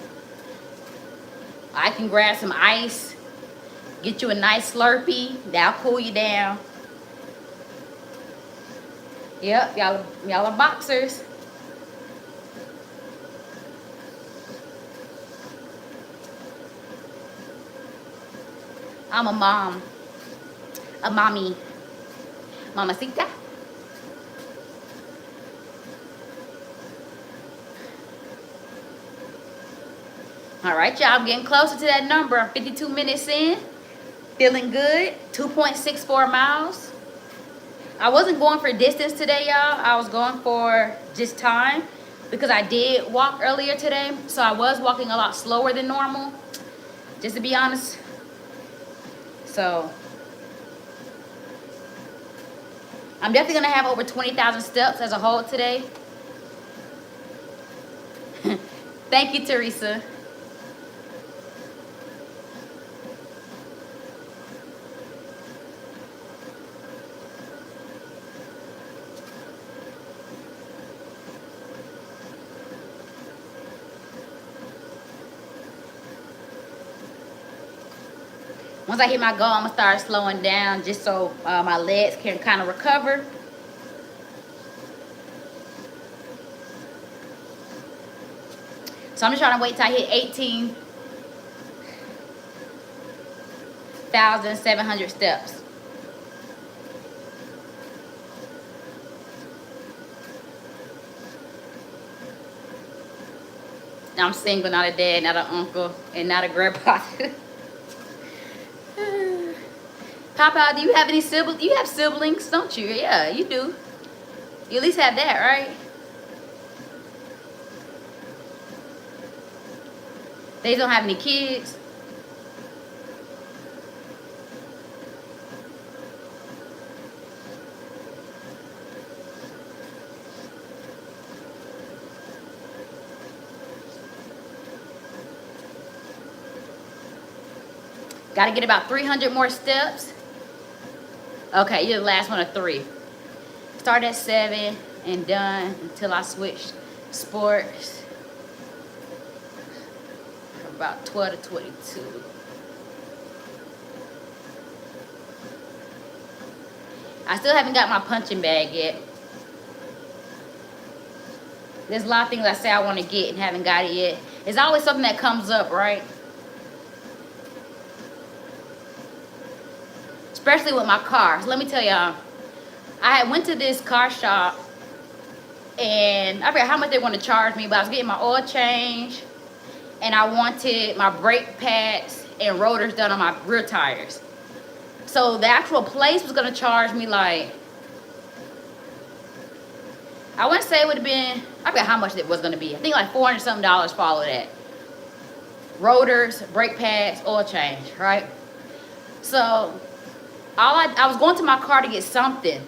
I can grab some ice, get you a nice Slurpee. That'll cool you down. Yep, y'all are boxers. I'm a mom. A mommy. Mamacita. All right, y'all. I'm getting closer to that number. I'm 52 minutes in. Feeling good. 2.64 miles. I wasn't going for distance today, y'all. I was going for just time because I did walk earlier today. So I was walking a lot slower than normal, just to be honest. So I'm definitely going to have over 20,000 steps as a whole today. Thank you, Teresa. Once I hit my goal, I'm gonna start slowing down just so my legs can kind of recover. So I'm just trying to wait till I hit 18,700 steps. I'm single, not a dad, not an uncle, and not a grandpa. Papa, do you have any siblings? You have siblings, don't you? Yeah, you do. You at least have that, right? They don't have any kids. Got to get about 300 more steps. Okay, you're the last one of 3. Start at 7 and done until I switch sports. About 12 to 22. I still haven't got my punching bag yet. There's a lot of things I say I want to get and haven't got it yet. There's always something that comes up, right? Especially with my car. So let me tell y'all, I went to this car shop and I forgot how much they want to charge me, but I was getting my oil change and I wanted my brake pads and rotors done on my rear tires. So the actual place was gonna charge me like, I want to say it would have been, I forgot how much it was gonna be. I think like $400 something for all of that. Rotors, brake pads, oil change, right? So I was going to my car to get something,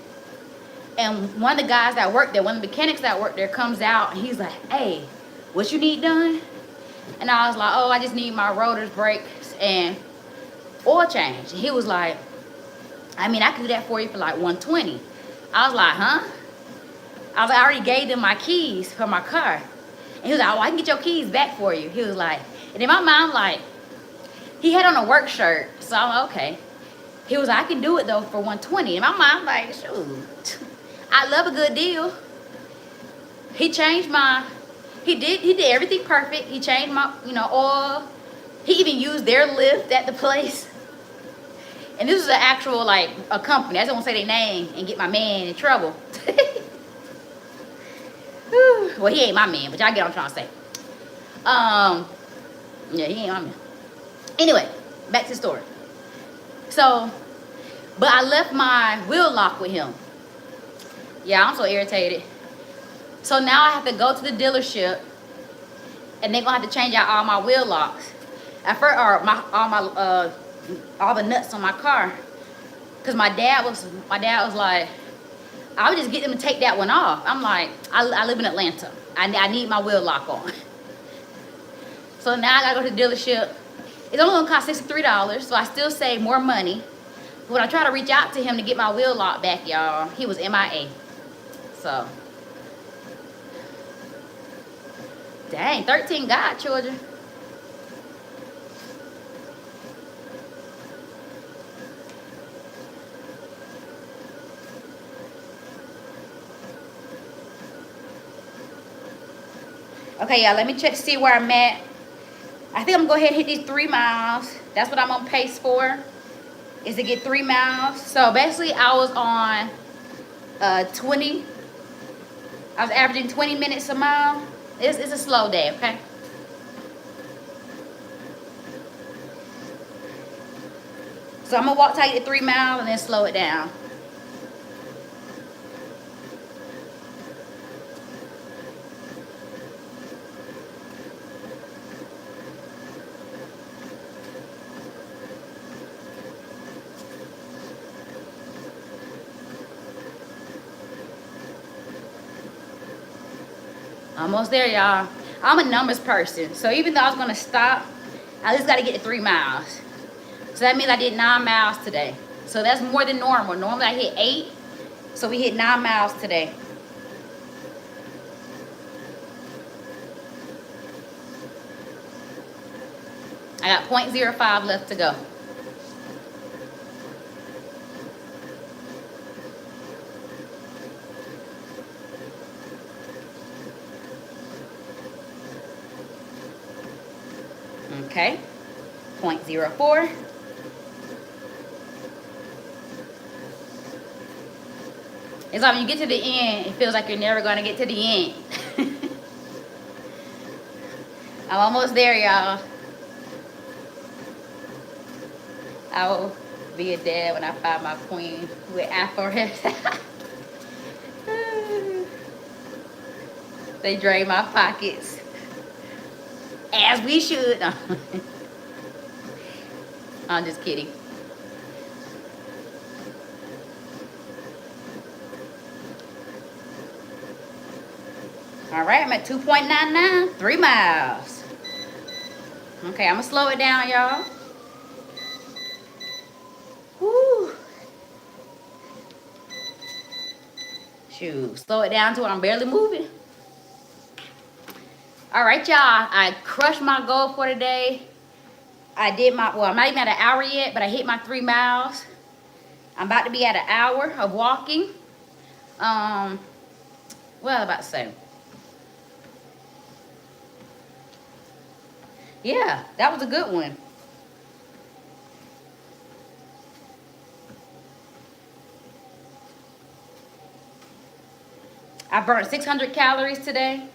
and one of the guys that worked there, one of the mechanics that worked there comes out and he's like, hey, what you need done? And I was like, oh, I just need my rotors, brakes, and oil change. And he was like, I mean, I can do that for you for like $120. I was like, huh? I was like, I already gave them my keys for my car. And he was like, oh, I can get your keys back for you. He was like, and in my mind, like, he had on a work shirt. So I'm like, okay. He was like, I can do it though for $120. In my mind, like, shoot, I love a good deal. He changed my, he did everything perfect. He changed my, oil. He even used their lift at the place. And this is an actual, like, a company. I just won't say their name and get my man in trouble. Well, he ain't my man, but y'all get what I'm trying to say. Yeah, he ain't my man. Anyway, back to the story. So, but I left my wheel lock with him. Yeah, I'm so irritated. So now I have to go to the dealership, and they're gonna have to change out all my wheel locks. At first, or all the nuts on my car, cause my dad was like, I would just get them to take that one off. I'm like, I live in Atlanta. I need my wheel lock on. So now I gotta go to the dealership. It's only gonna cost $63, so I still save more money. But when I try to reach out to him to get my wheel lock back, y'all, he was MIA. So, dang, 13 godchildren. Okay, y'all, let me check to see where I'm at. I think I'm gonna go ahead and hit these 3 miles. That's what I'm on pace for, is to get 3 miles. So basically I was on 20. I was averaging 20 minutes a mile. It's a slow day, okay? So I'm gonna walk till I get 3 miles and then slow it down. Almost there, y'all. I'm a numbers person, so even though I was gonna stop, I just gotta get to 3 miles. So that means I did 9 miles today. So that's more than normal. Normally I hit 8, so we hit 9 miles today. I got 0.05 left to go. Okay, 0.04. It's like when you get to the end, it feels like you're never gonna get to the end. I'm almost there, y'all. I will be a dad when I find my queen with Afro hairstyle. They drain my pockets. As we should. No. I'm just kidding. All right, I'm at 2.99, 3 miles. Okay, I'm gonna slow it down, y'all. Woo. Shoot, slow it down to where I'm barely moving. All right, y'all, I crushed my goal for today. I did my, well, I'm not even at an hour yet, but I hit my 3 miles. I'm about to be at an hour of walking. What was I about to say? Yeah, that was a good one. I burnt 600 calories today.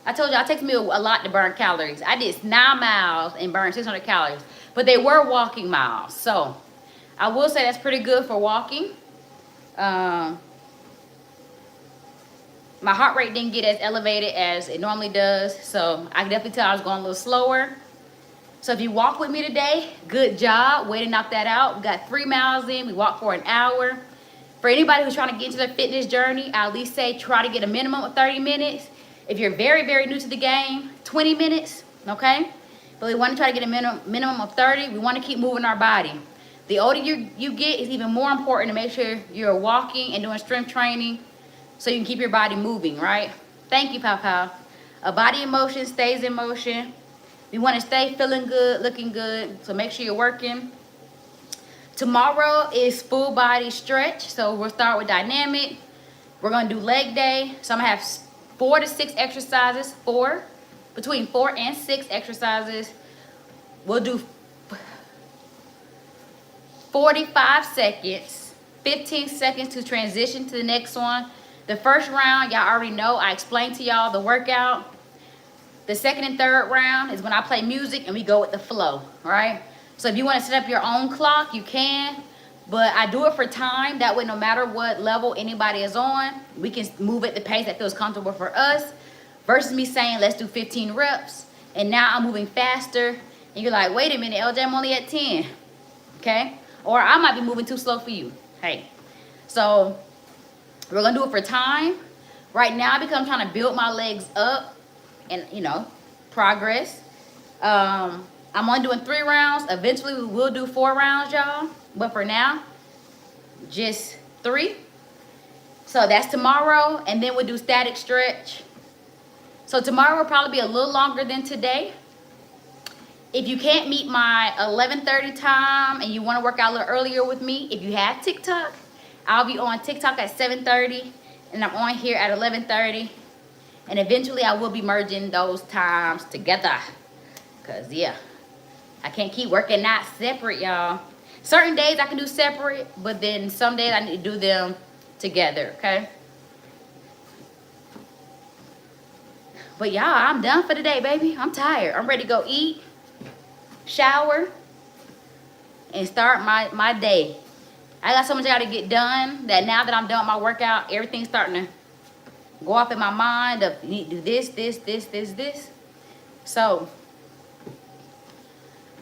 I told you it takes me a lot to burn calories. I did 9 miles and burned 600 calories, but they were walking miles. So I will say that's pretty good for walking. My heart rate didn't get as elevated as it normally does, so I can definitely tell I was going a little slower. So if you walk with me today, good job. Way to knock that out. We got 3 miles in. We walked for an hour. For anybody who's trying to get into their fitness journey, I at least say try to get a minimum of 30 minutes. If you're very, very new to the game, 20 minutes, okay? But we want to try to get a minimum of 30. We want to keep moving our body. The older you get, it's even more important to make sure you're walking and doing strength training so you can keep your body moving, right? Thank you, Papa. A body in motion stays in motion. We want to stay feeling good, looking good, so make sure you're working. Tomorrow is full body stretch, so we'll start with dynamic. We're going to do leg day, so I'm going to have 4 to 6 exercises, between 4 and 6 exercises. We'll do 45 seconds, 15 seconds to transition to the next one. The first round, y'all already know, I explained to y'all the workout. The second and third round is when I play music and we go with the flow, right? So if you want to set up your own clock, you can. But I do it for time. That way, no matter what level anybody is on, we can move at the pace that feels comfortable for us. Versus me saying, let's do 15 reps. And now I'm moving faster. And you're like, wait a minute, LJ, I'm only at 10. Okay? Or I might be moving too slow for you. Hey. So we're going to do it for time. Right now, because I'm trying to build my legs up and, you know, progress. I'm only doing 3 rounds. Eventually, we will do 4 rounds, y'all. But for now, just 3. So that's tomorrow. And then we'll do static stretch. So tomorrow will probably be a little longer than today. If you can't meet my 11:30 time and you want to work out a little earlier with me, if you have TikTok, I'll be on TikTok at 7:30. And I'm on here at 11:30. And eventually, I will be merging those times together. Because, yeah, I can't keep working out separate, y'all. Certain days I can do separate, but then some days I need to do them together, okay? But, y'all, I'm done for today, baby. I'm tired. I'm ready to go eat, shower, and start my day. I got so much I got to get done that now that I'm done with my workout, everything's starting to go off in my mind of you need to do this. So,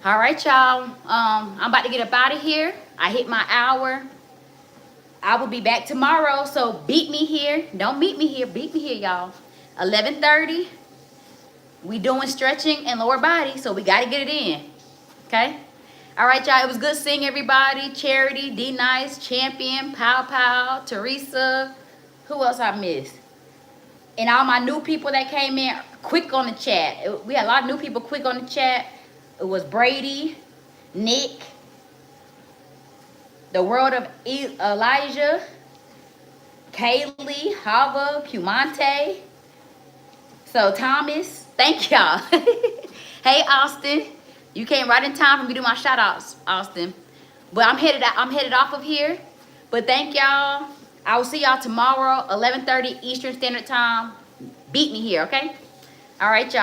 all right, y'all. I'm about to get up out of here. I hit my hour. I will be back tomorrow. So beat me here. Don't meet me here. Beat me here, y'all. 11:30. We doing stretching and lower body, so we got to get it in. Okay? All right, y'all. It was good seeing everybody. Charity, D-Nice, Champion, Pow, Teresa. Who else I missed? And all my new people that came in quick on the chat. We had a lot of new people quick on the chat. It was Brady, Nick, the world of Elijah, Kaylee, Hava, Cumante. So Thomas, thank y'all. Hey Austin, you came right in time for me to do my shout outs, Austin. But I'm headed off of here. But thank y'all. I will see y'all tomorrow, 11:30 Eastern Standard Time. Beat me here, okay? All right, y'all.